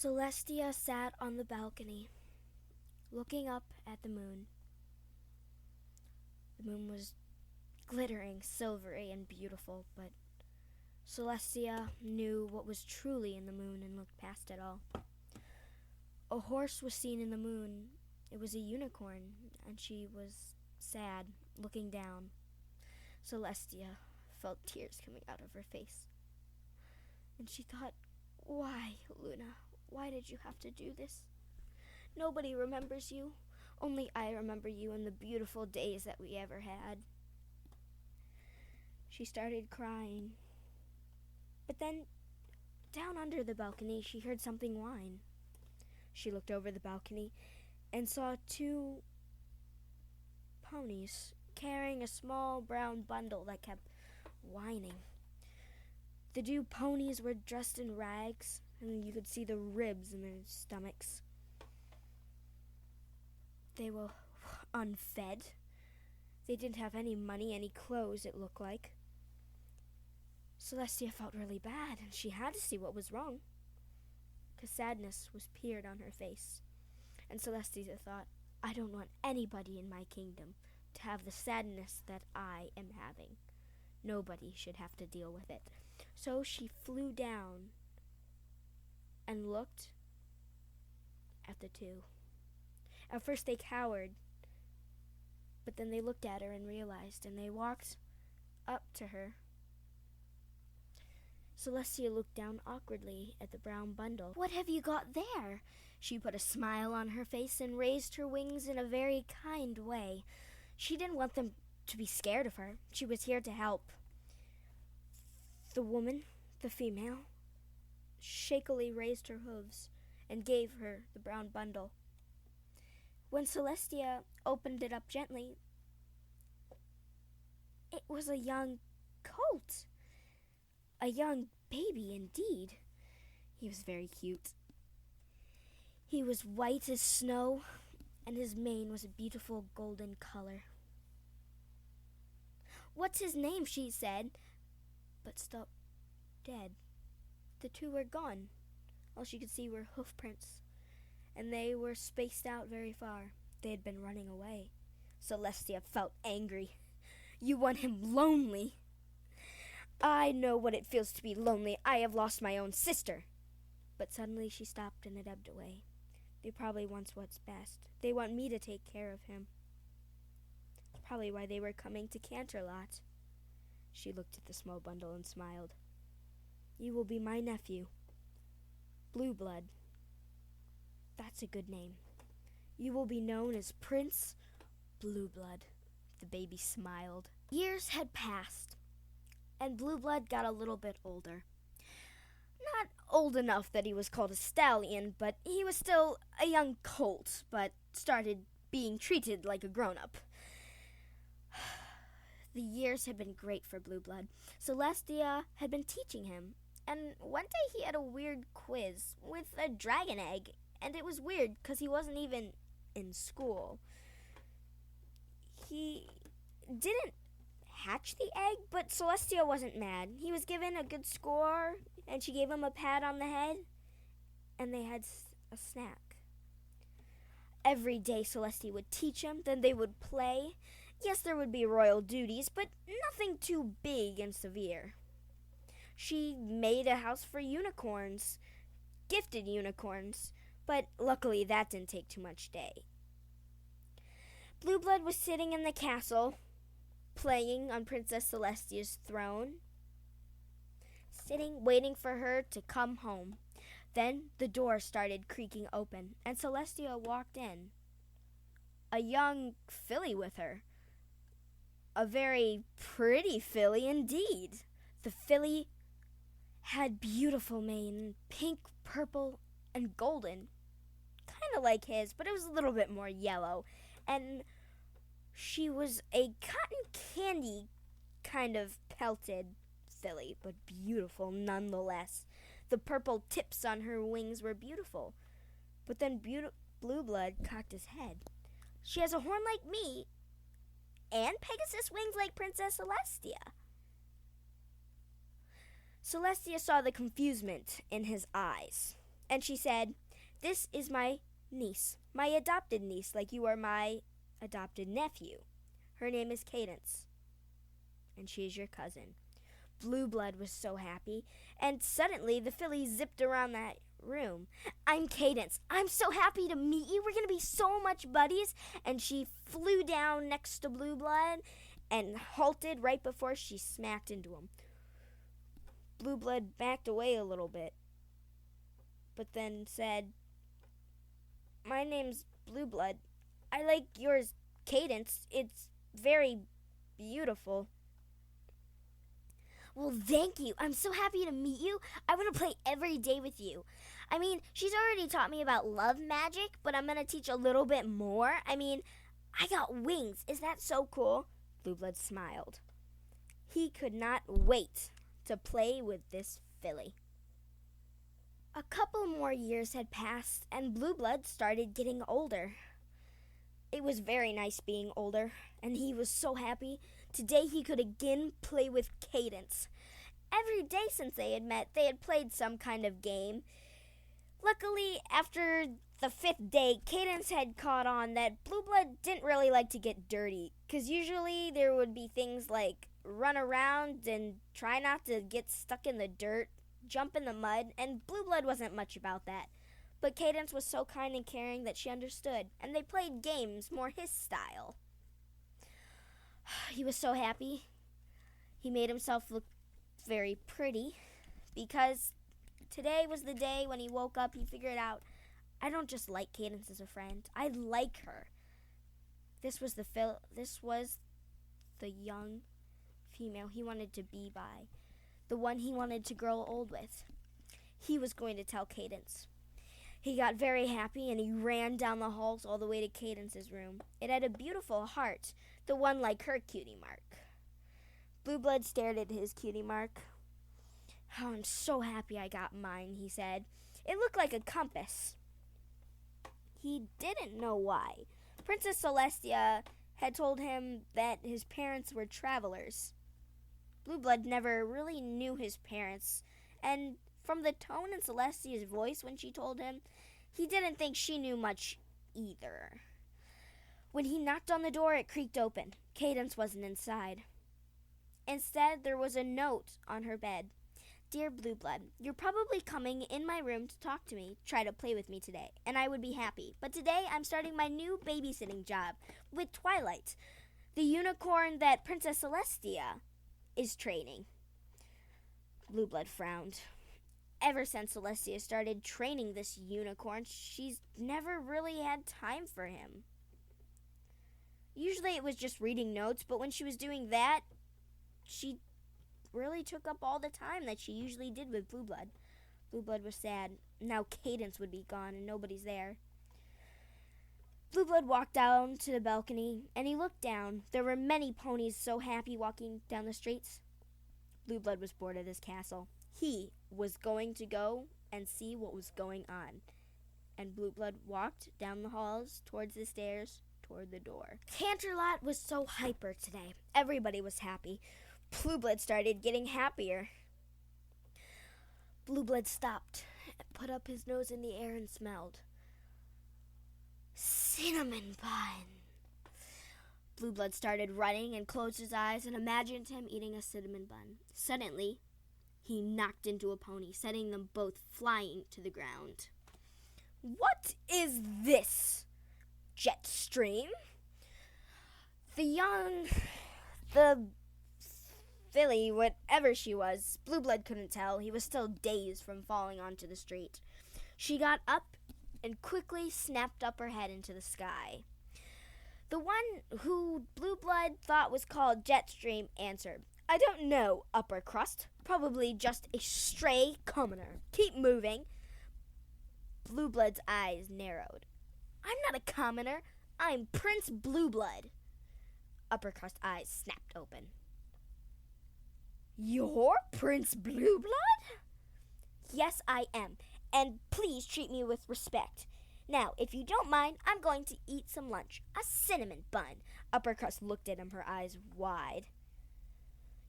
Celestia sat on the balcony, looking up at the moon. The moon was glittering, silvery, and beautiful, but Celestia knew what was truly in the moon and looked past it all. A horse was seen in the moon. It was a unicorn, and she was sad, looking down. Celestia felt tears coming out of her face. And she thought, "Why, Luna? Why did you have to do this? Nobody remembers you. Only I remember you and the beautiful days that we ever had." She started crying. But then, down under the balcony, she heard something whine. She looked over the balcony and saw two ponies carrying a small brown bundle that kept whining. The two ponies were dressed in rags, and you could see the ribs in their stomachs. They were unfed. They didn't have any money, any clothes, it looked like. Celestia felt really bad, and she had to see what was wrong, because sadness was appeared on her face. And Celestia thought, "I don't want anybody in my kingdom to have the sadness that I am having. Nobody should have to deal with it." So she flew down and looked at the two. At first they cowered, but then they looked at her and realized, and they walked up to her. Celestia looked down awkwardly at the brown bundle. "What have you got there?" She put a smile on her face and raised her wings in a very kind way. She didn't want them to be scared of her. She was here to help. The woman, the female, shakily raised her hooves and gave her the brown bundle. When Celestia opened it up gently, it was a young colt. A young baby indeed. He was very cute. He was white as snow, and his mane was a beautiful golden color. "What's his name?" she said, but stopped dead. The two were gone. All she could see were hoof prints, and they were spaced out very far. They had been running away. Celestia felt angry. "You want him lonely?" "I know what it feels to be lonely. I have lost my own sister." But suddenly she stopped and it ebbed away. "They probably want what's best. They want me to take care of him. That's probably why they were coming to Canterlot." She looked at the small bundle and smiled. "You will be my nephew, Blueblood. That's a good name. You will be known as Prince Blueblood." The baby smiled. Years had passed, and Blueblood got a little bit older. Not old enough that he was called a stallion, but he was still a young colt, but started being treated like a grown-up. The years had been great for Blueblood. Celestia had been teaching him, and one day he had a weird quiz with a dragon egg, and it was weird because he wasn't even in school. He didn't hatch the egg, but Celestia wasn't mad. He was given a good score, and she gave him a pat on the head, and they had a snack. Every day Celestia would teach him, then they would play. Yes, there would be royal duties, but nothing too big and severe. She made a house for unicorns, gifted unicorns, but luckily that didn't take too much day. Blueblood was sitting in the castle, playing on Princess Celestia's throne, sitting, waiting for her to come home. Then the door started creaking open, and Celestia walked in. A young filly with her. A very pretty filly indeed. The filly had beautiful mane, pink, purple, and golden. Kind of like his, but it was a little bit more yellow. And she was a cotton candy kind of pelted filly, but beautiful nonetheless. The purple tips on her wings were beautiful. But then Blueblood cocked his head. "She has a horn like me, and Pegasus wings like Princess Celestia." Celestia saw the confusement in his eyes, And she said, "This is my niece, my adopted niece, like you are my adopted nephew. Her name is Cadence, and she is your cousin." Blue Blood was so happy, and suddenly the filly zipped around that room. "I'm Cadence. I'm so happy to meet you. We're going to be so much buddies." And she flew down next to Blue Blood and halted right before she smacked into him. Blue Blood backed away a little bit, but then said, "My name's Blue Blood. I like yours, Cadence. It's very beautiful." "Well, thank you. I'm so happy to meet you. I want to play every day with you. I mean, she's already taught me about love magic, but I'm going to teach a little bit more. I mean, I got wings. Is that so cool?" Blue Blood smiled. He could not wait to play with this filly. A couple more years had passed, and Blue Blood started getting older. It was very nice being older, and he was so happy. Today he could again play with Cadence. Every day since they had met, they had played some kind of game. Luckily, after the 5th day, Cadence had caught on that Blue Blood didn't really like to get dirty, because usually there would be things like run around and try not to get stuck in the dirt, jump in the mud, and Blue Blood wasn't much about that. But Cadence was so kind and caring that she understood, and they played games more his style. He was so happy. He made himself look very pretty, because today was the day when he woke up. He figured out, I don't just like Cadence as a friend. I like her. This was the young female he wanted to be by, the one he wanted to grow old with. He was going to tell Cadence. He got very happy, and he ran down the halls all the way to Cadence's room. It had a beautiful heart, the one like her cutie mark. Blue Blood stared at his cutie mark. "Oh, I'm so happy I got mine," he said. It looked like a compass. He didn't know why. Princess Celestia had told him that his parents were travelers. Blue Blood never really knew his parents, and from the tone in Celestia's voice when she told him, he didn't think she knew much either. When he knocked on the door, it creaked open. Cadence wasn't inside. Instead, there was a note on her bed. "Dear Blue Blood, you're probably coming in my room to talk to me, try to play with me today, and I would be happy. But today I'm starting my new babysitting job with Twilight, the unicorn that Princess Celestia is training." Blue Blood frowned. Ever since Celestia started training this unicorn, she's never really had time for him. Usually it was just reading notes, but when she was doing that, she really took up all the time that she usually did with Blue Blood. Blue Blood was sad. Now Cadence would be gone and nobody's there. Blue Blood walked down to the balcony, and he looked down. There were many ponies so happy walking down the streets. Blue Blood was bored at his castle. He was going to go and see what was going on. And Blue Blood walked down the halls, towards the stairs, toward the door. Canterlot was so hyper today. Everybody was happy. Blue Blood started getting happier. Blue Blood stopped and put up his nose in the air and smelled. Cinnamon bun. Blue Blood started running and closed his eyes and imagined him eating a cinnamon bun. Suddenly, he knocked into a pony, setting them both flying to the ground. "What is this? Jetstream?" The filly, whatever she was, Blue Blood couldn't tell. He was still dazed from falling onto the street. She got up and quickly snapped up her head into the sky. The one who Blue Blood thought was called Jetstream answered, "I don't know, upper crust. Probably just a stray commoner. Keep moving." Blue Blood's eyes narrowed. "I'm not a commoner. I'm Prince Blue Blood." Upper crust eyes snapped open. "You're Prince Blue Blood?" "Yes, I am. And please treat me with respect. Now, if you don't mind, I'm going to eat some lunch. A cinnamon bun." Upper crust looked at him, her eyes wide.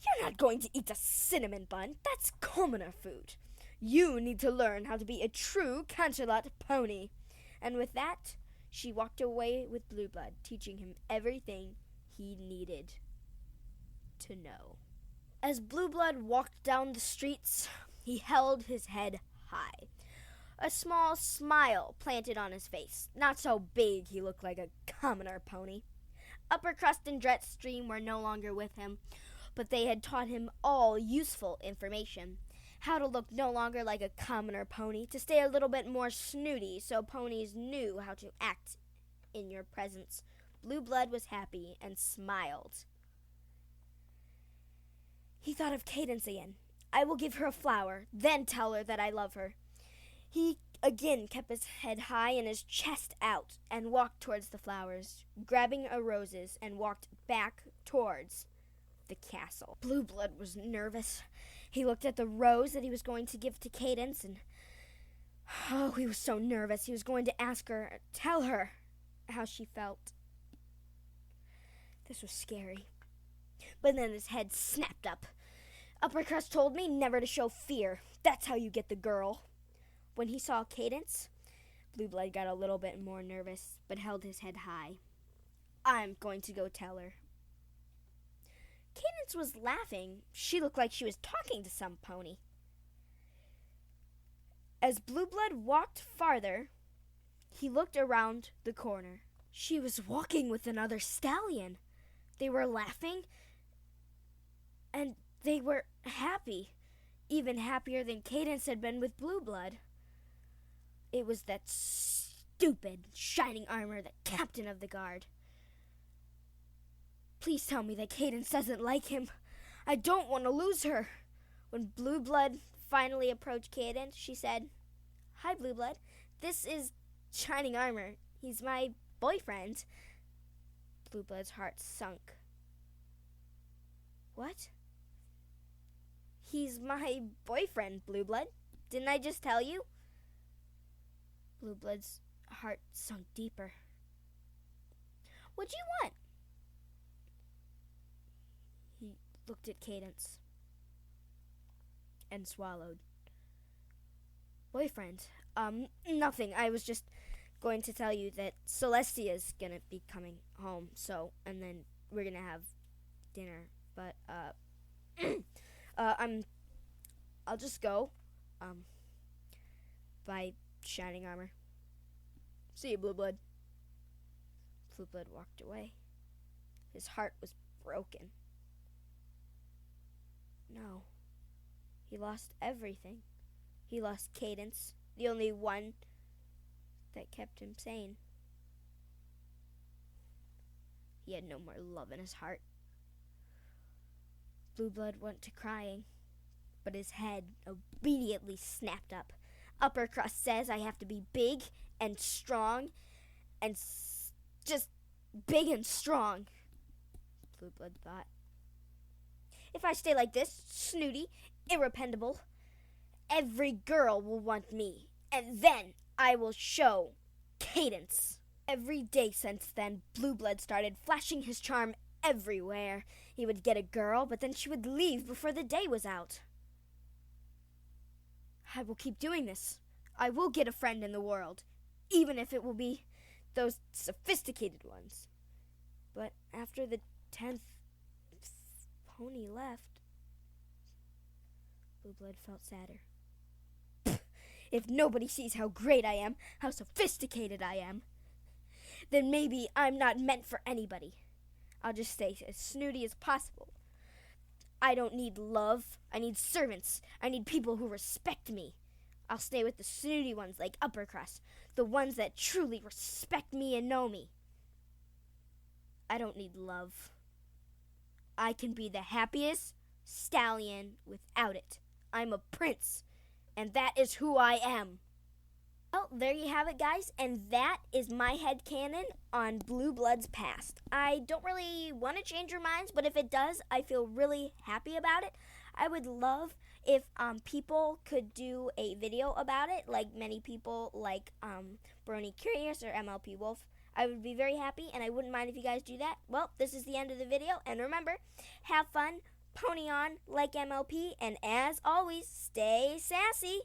"You're not going to eat a cinnamon bun. That's commoner food. You need to learn how to be a true Canterlot pony." And with that, she walked away with Blue Blood, teaching him everything he needed to know. As Blue Blood walked down the streets, he held his head high. A small smile planted on his face. Not so big he looked like a commoner pony. Uppercrust and Jetstream were no longer with him, but they had taught him all useful information. How to look no longer like a commoner pony, to stay a little bit more snooty so ponies knew how to act in your presence. Blue Blood was happy and smiled. He thought of Cadence again. "I will give her a flower, then tell her that I love her." He again kept his head high and his chest out and walked towards the flowers, grabbing a roses, and walked back towards the castle. Blue Blood was nervous. He looked at the rose that he was going to give to Cadence, and he was so nervous. He was going to ask her, tell her how she felt. This was scary. But then his head snapped up. "Uppercrust told me never to show fear. That's how you get the girl." When he saw Cadence, Blue Blood got a little bit more nervous, but held his head high. "I'm going to go tell her." Cadence was laughing. She looked like she was talking to some pony. As Blue Blood walked farther, he looked around the corner. She was walking with another stallion. They were laughing, and they were happy, even happier than Cadence had been with Blue Blood. It was that stupid Shining Armor, the captain of the guard. "Please tell me that Cadence doesn't like him. I don't want to lose her." When Blue Blood finally approached Cadence, she said, "Hi, Blue Blood. This is Shining Armor. He's my boyfriend." Blue Blood's heart sunk. "What?" "He's my boyfriend, Blue Blood. Didn't I just tell you?" Blue Blood's heart sunk deeper. "What do you want?" He looked at Cadence and swallowed. "Boyfriend? Nothing. I was just going to tell you that Celestia's gonna be coming home, and then we're gonna have dinner. But, I'll just go, by Shining Armor. See you, Blue Blood." Blue Blood walked away. His heart was broken. No. He lost everything. He lost Cadence, the only one that kept him sane. He had no more love in his heart. Blue Blood went to crying, but his head immediately snapped up. "Uppercrust says I have to be big and strong, and just big and strong," Blue Blood thought. "If I stay like this, snooty, irrependable, every girl will want me, and then I will show Cadence." Every day since then, Blue Blood started flashing his charm everywhere. He would get a girl, but then she would leave before the day was out. "I will keep doing this. I will get a friend in the world, even if it will be those sophisticated ones." But after the 10th pony left, Blue Blood felt sadder. "If nobody sees how great I am, how sophisticated I am, then maybe I'm not meant for anybody. I'll just stay as snooty as possible. I don't need love. I need servants. I need people who respect me. I'll stay with the snooty ones like Uppercrust, the ones that truly respect me and know me. I don't need love. I can be the happiest stallion without it. I'm a prince, and that is who I am." Well, there you have it, guys, and that is my headcanon on Blue Blood's past. I don't really want to change your minds, but if it does, I feel really happy about it. I would love if people could do a video about it, like many people like Brony Curious or MLP Wolf. I would be very happy, and I wouldn't mind if you guys do that. Well, this is the end of the video, and remember, have fun, pony on like MLP, and as always, stay sassy.